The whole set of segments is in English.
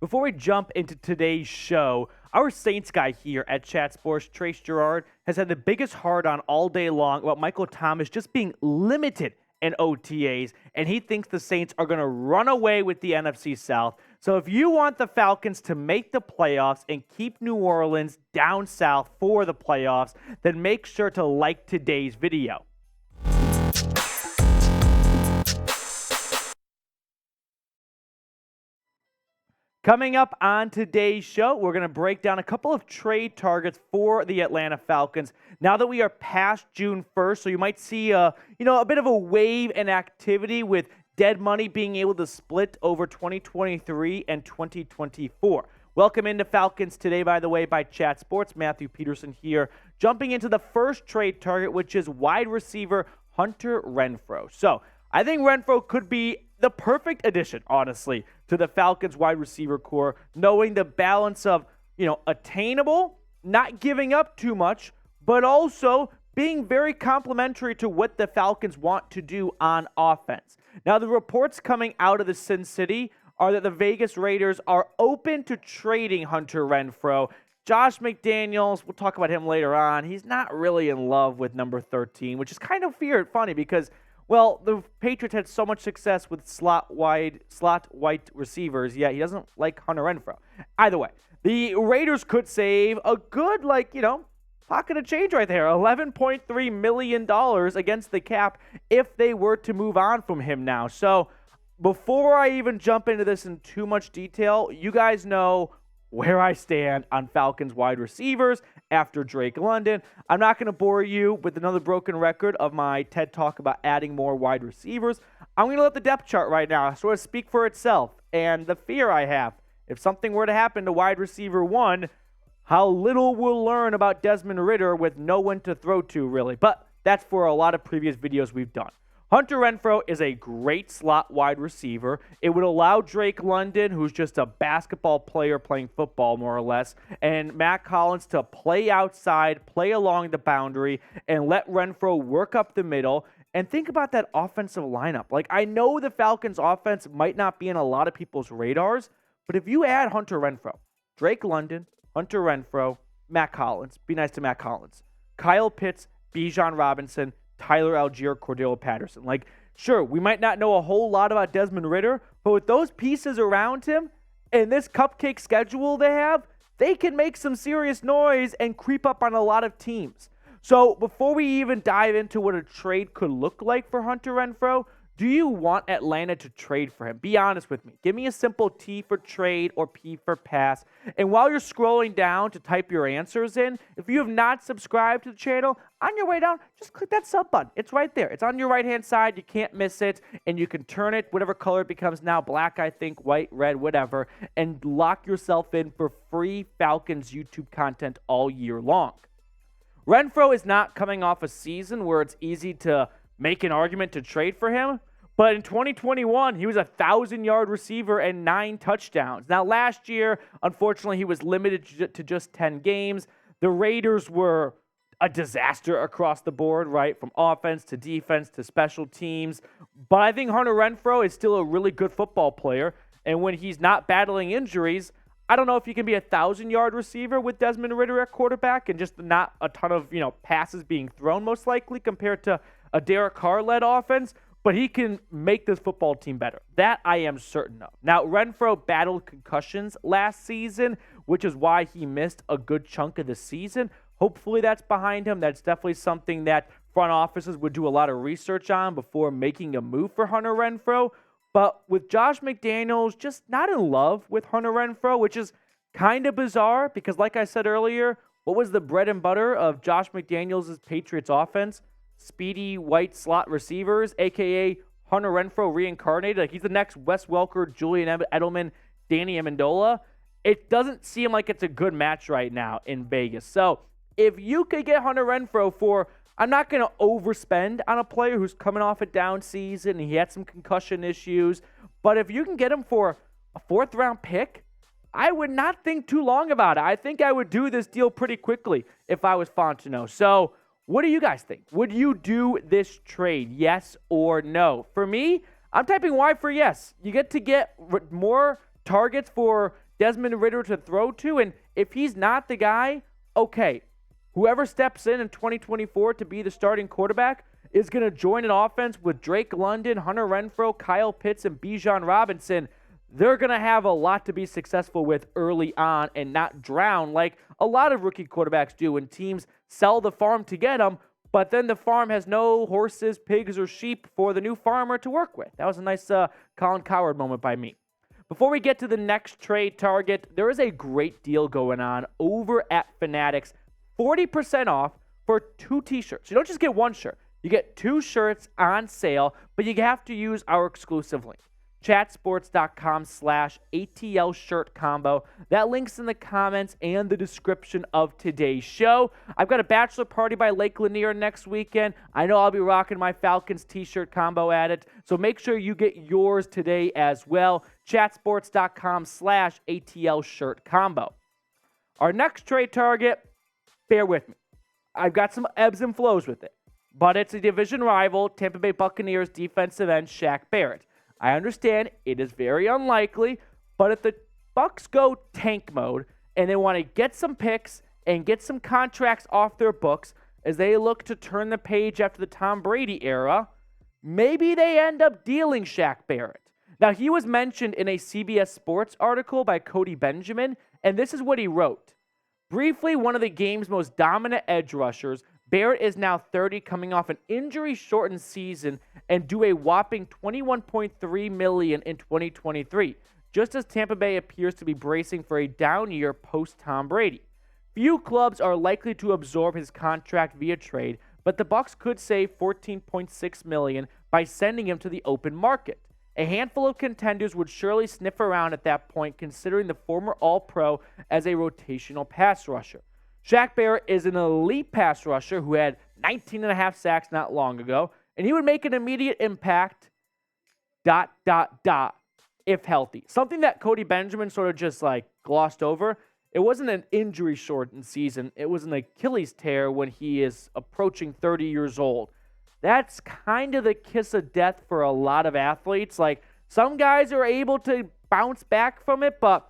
Before we jump into today's show, our Saints guy here at Chat Sports, Trace Gerard, has had the biggest hard-on all day long about Michael Thomas just being limited in OTAs, and he thinks the Saints are going to run away with the NFC South. So if you want the Falcons to make the playoffs and keep New Orleans down south for the playoffs, then make sure to like today's video. Coming up on today's show, we're going to break down a couple of trade targets for the Atlanta Falcons. Now that we are past June 1st, so you might see a bit of a wave in activity with dead money being able to split over 2023 and 2024. Welcome into Falcons Today, by the way, by Chat Sports. Matthew Peterson here, jumping into the first trade target, which is wide receiver Hunter Renfrow. So I think Renfrow could be the perfect addition, honestly, to the Falcons wide receiver core, knowing the balance of, attainable, not giving up too much, but also being very complementary to what the Falcons want to do on offense. Now, the reports coming out of the Sin City are that the Vegas Raiders are open to trading Hunter Renfrow. Josh McDaniels, we'll talk about him later on, he's not really in love with number 13, which is kind of funny because, well, the Patriots had so much success with slot wide receivers, yet he doesn't like Hunter Renfrow. Either way, the Raiders could save a good, pocket of change right there, $11.3 million against the cap if they were to move on from him now. So before I even jump into this in too much detail, you guys know where I stand on Falcons wide receivers after Drake London. I'm not going to bore you with another broken record of my TED Talk about adding more wide receivers. I'm going to let the depth chart right now sort of speak for itself, and the fear I have, if something were to happen to wide receiver 1, how little we'll learn about Desmond Ridder with no one to throw to, really. But that's for a lot of previous videos we've done. Hunter Renfrow is a great slot wide receiver. It would allow Drake London, who's just a basketball player playing football more or less, and Matt Collins to play outside, play along the boundary, and let Renfrow work up the middle. And think about that offensive lineup. I know the Falcons offense might not be in a lot of people's radars, but if you add Hunter Renfrow, Drake London, Hunter Renfrow, Matt Collins, be nice to Matt Collins, Kyle Pitts, Bijan Robinson, Tyler Algier, Cordell Patterson. Sure, we might not know a whole lot about Desmond Ridder, but with those pieces around him and this cupcake schedule they have, they can make some serious noise and creep up on a lot of teams. So before we even dive into what a trade could look like for Hunter Renfrow, do you want Atlanta to trade for him? Be honest with me. Give me a simple T for trade or P for pass. And while you're scrolling down to type your answers in, if you have not subscribed to the channel, on your way down, just click that sub button. It's right there. It's on your right-hand side. You can't miss it. And you can turn it whatever color it becomes now, black, I think, white, red, whatever, and lock yourself in for free Falcons YouTube content all year long. Renfrow is not coming off a season where it's easy to make an argument to trade for him, but in 2021, he was a 1,000-yard receiver and 9 touchdowns. Now, last year, unfortunately, he was limited to just 10 games. The Raiders were a disaster across the board, right, from offense to defense to special teams. But I think Hunter Renfrow is still a really good football player, and when he's not battling injuries, I don't know if you can be a 1,000-yard receiver with Desmond Ridder at quarterback and just not a ton of, passes being thrown most likely compared to a Derek Carr-led offense, but he can make this football team better. That I am certain of. Now, Renfrow battled concussions last season, which is why he missed a good chunk of the season. Hopefully that's behind him. That's definitely something that front offices would do a lot of research on before making a move for Hunter Renfrow. But with Josh McDaniels just not in love with Hunter Renfrow, which is kind of bizarre because, like I said earlier, what was the bread and butter of Josh McDaniels' Patriots offense? Speedy white slot receivers, a.k.a. Hunter Renfrow reincarnated. He's the next Wes Welker, Julian Edelman, Danny Amendola. It doesn't seem like it's a good match right now in Vegas. So if you could get Hunter Renfrow for, I'm not going to overspend on a player who's coming off a down season and he had some concussion issues, but if you can get him for a 4th-round pick, I would not think too long about it. I think I would do this deal pretty quickly if I was Fontenot. So what do you guys think? Would you do this trade, yes or no? For me, I'm typing Y for yes. You get to get more targets for Desmond Ridder to throw to, and if he's not the guy, okay, whoever steps in 2024 to be the starting quarterback is going to join an offense with Drake London, Hunter Renfrow, Kyle Pitts, and Bijan Robinson. They're going to have a lot to be successful with early on and not drown like a lot of rookie quarterbacks do when teams sell the farm to get them, but then the farm has no horses, pigs, or sheep for the new farmer to work with. That was a nice Colin Cowherd moment by me. Before we get to the next trade target, there is a great deal going on over at Fanatics. 40% off for 2 t-shirts. You don't just get 1 shirt. You get 2 shirts on sale, but you have to use our exclusive link. chatsports.com/ATL shirt combo. That link's in the comments and the description of today's show. I've got a bachelor party by Lake Lanier next weekend. I know I'll be rocking my Falcons t-shirt combo at it, so make sure you get yours today as well. chatsports.com/ATL shirt combo. Our next trade target, bear with me. I've got some ebbs and flows with it, but it's a division rival, Tampa Bay Buccaneers defensive end Shaq Barrett. I understand it is very unlikely, but if the Bucs go tank mode and they want to get some picks and get some contracts off their books as they look to turn the page after the Tom Brady era, maybe they end up dealing Shaq Barrett. Now, he was mentioned in a CBS Sports article by Cody Benjamin, and this is what he wrote. Briefly, one of the game's most dominant edge rushers, Barrett is now 30, coming off an injury-shortened season and due a whopping $21.3 million in 2023, just as Tampa Bay appears to be bracing for a down year post-Tom Brady. Few clubs are likely to absorb his contract via trade, but the Bucs could save $14.6 million by sending him to the open market. A handful of contenders would surely sniff around at that point, considering the former All-Pro as a rotational pass rusher. Shaq Barrett is an elite pass rusher who had 19.5 sacks not long ago, and he would make an immediate impact, if healthy. Something that Cody Benjamin sort of just glossed over. It wasn't an injury-shortened season. It was an Achilles tear when he is approaching 30 years old. That's kind of the kiss of death for a lot of athletes. Some guys are able to bounce back from it, but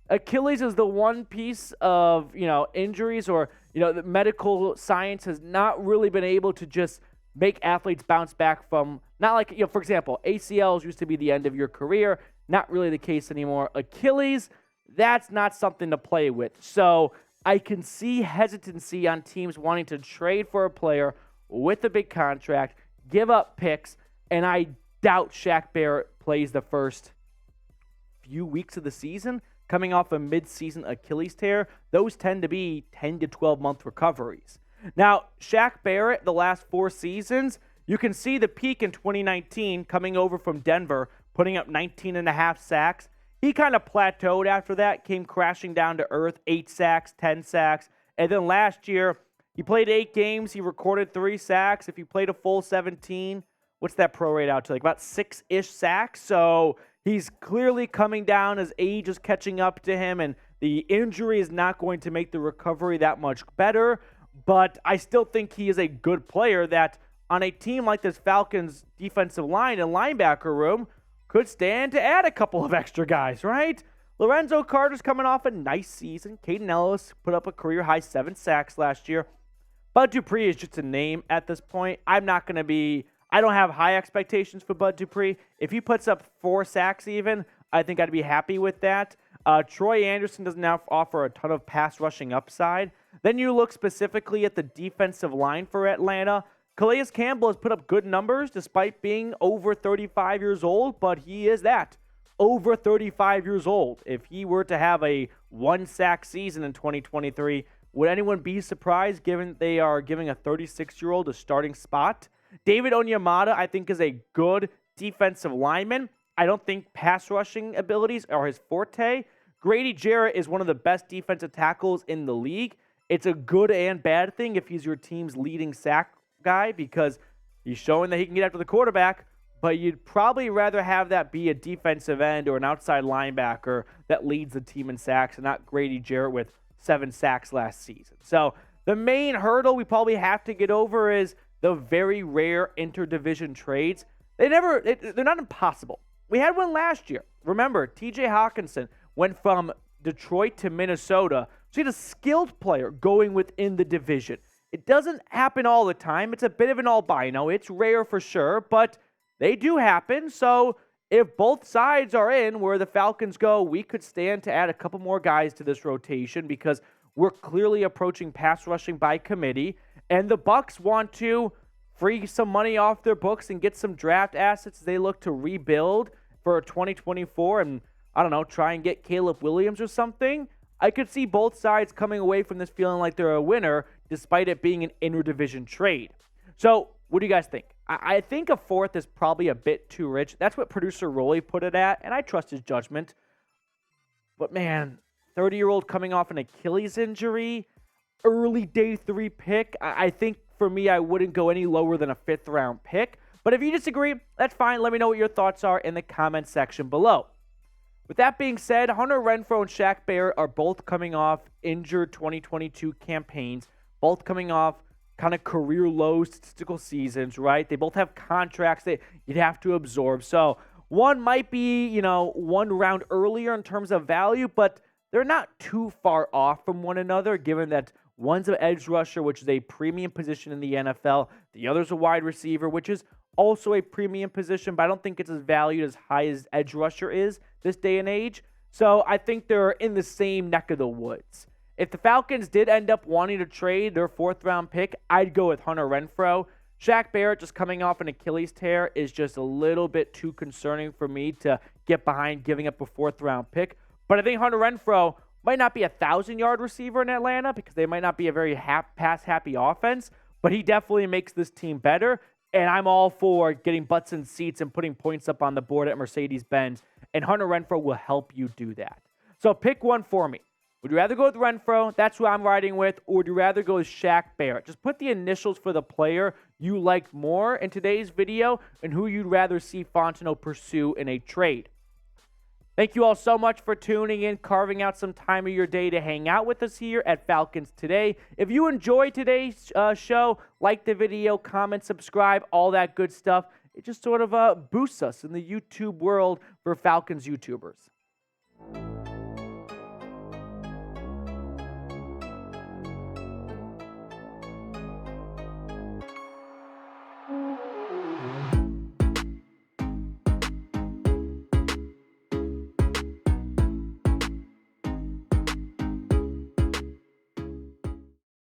Achilles is the one piece of, injuries or, the medical science has not really been able to just make athletes bounce back from, not for example, ACLs used to be the end of your career. Not really the case anymore. Achilles, that's not something to play with. So I can see hesitancy on teams wanting to trade for a player with a big contract, give up picks, and I doubt Shaq Barrett plays the first few weeks of the season. Coming off a mid-season Achilles tear, those tend to be 10 to 12-month recoveries. Now, Shaq Barrett, the last 4 seasons, you can see the peak in 2019 coming over from Denver, putting up 19.5 sacks. He kind of plateaued after that, came crashing down to earth, 8 sacks, 10 sacks. And then last year, he played 8 games. He recorded 3 sacks. If he played a full 17, what's that prorate out to? About 6-ish sacks. So he's clearly coming down as age is catching up to him, and the injury is not going to make the recovery that much better. But I still think he is a good player that on a team like this Falcons defensive line and linebacker room could stand to add a couple of extra guys, right? Lorenzo Carter's coming off a nice season. Caden Ellis put up a career-high 7 sacks last year. Bud Dupree is just a name at this point. I don't have high expectations for Bud Dupree. If he puts up 4 sacks even, I think I'd be happy with that. Troy Anderson doesn't now offer a ton of pass rushing upside. Then you look specifically at the defensive line for Atlanta. Calais Campbell has put up good numbers despite being over 35 years old, but he is that, over 35 years old. If he were to have a 1-sack season in 2023, would anyone be surprised given they are giving a 36-year-old a starting spot? David Onyemata, I think, is a good defensive lineman. I don't think pass rushing abilities are his forte. Grady Jarrett is one of the best defensive tackles in the league. It's a good and bad thing if he's your team's leading sack guy because he's showing that he can get after the quarterback, but you'd probably rather have that be a defensive end or an outside linebacker that leads the team in sacks and not Grady Jarrett with 7 sacks last season. So the main hurdle we probably have to get over is the very rare interdivision trades. They're not impossible. We had one last year. Remember, TJ Hawkinson went from Detroit to Minnesota. So you had a skilled player going within the division. It doesn't happen all the time. It's a bit of an albino. It's rare for sure, but they do happen. So if both sides are in where the Falcons go, we could stand to add a couple more guys to this rotation because we're clearly approaching pass rushing by committee. And the Bucs want to free some money off their books and get some draft assets they look to rebuild for 2024 and, I don't know, try and get Caleb Williams or something. I could see both sides coming away from this feeling like they're a winner despite it being an interdivision trade. So what do you guys think? I think a fourth is probably a bit too rich. That's what producer Rolly put it at, and I trust his judgment. But man, 30-year-old coming off an Achilles injury, early day 3 pick. I think for me, I wouldn't go any lower than a 5th-round pick. But if you disagree, that's fine. Let me know what your thoughts are in the comment section below. With that being said, Hunter Renfrow and Shaq Barrett are both coming off injured 2022 campaigns, both coming off kind of career low statistical seasons, right? They both have contracts that you'd have to absorb. So one might be, 1 round earlier in terms of value, but they're not too far off from one another, given that one's an edge rusher, which is a premium position in the NFL. The other's a wide receiver, which is also a premium position, but I don't think it's as valued as high as edge rusher is this day and age. So I think they're in the same neck of the woods. If the Falcons did end up wanting to trade their 4th-round pick, I'd go with Hunter Renfrow. Shaq Barrett just coming off an Achilles tear is just a little bit too concerning for me to get behind giving up a 4th-round pick. But I think Hunter Renfrow might not be a 1,000-yard receiver in Atlanta because they might not be a very pass-happy offense, but he definitely makes this team better. And I'm all for getting butts in seats and putting points up on the board at Mercedes-Benz, and Hunter Renfrow will help you do that. So pick one for me. Would you rather go with Renfrow? That's who I'm riding with. Or would you rather go with Shaq Barrett? Just put the initials for the player you liked more in today's video and who you'd rather see Fontenot pursue in a trade. Thank you all so much for tuning in, carving out some time of your day to hang out with us here at Falcons Today. If you enjoyed today's show, like the video, comment, subscribe, all that good stuff. It just sort of boosts us in the YouTube world for Falcons YouTubers.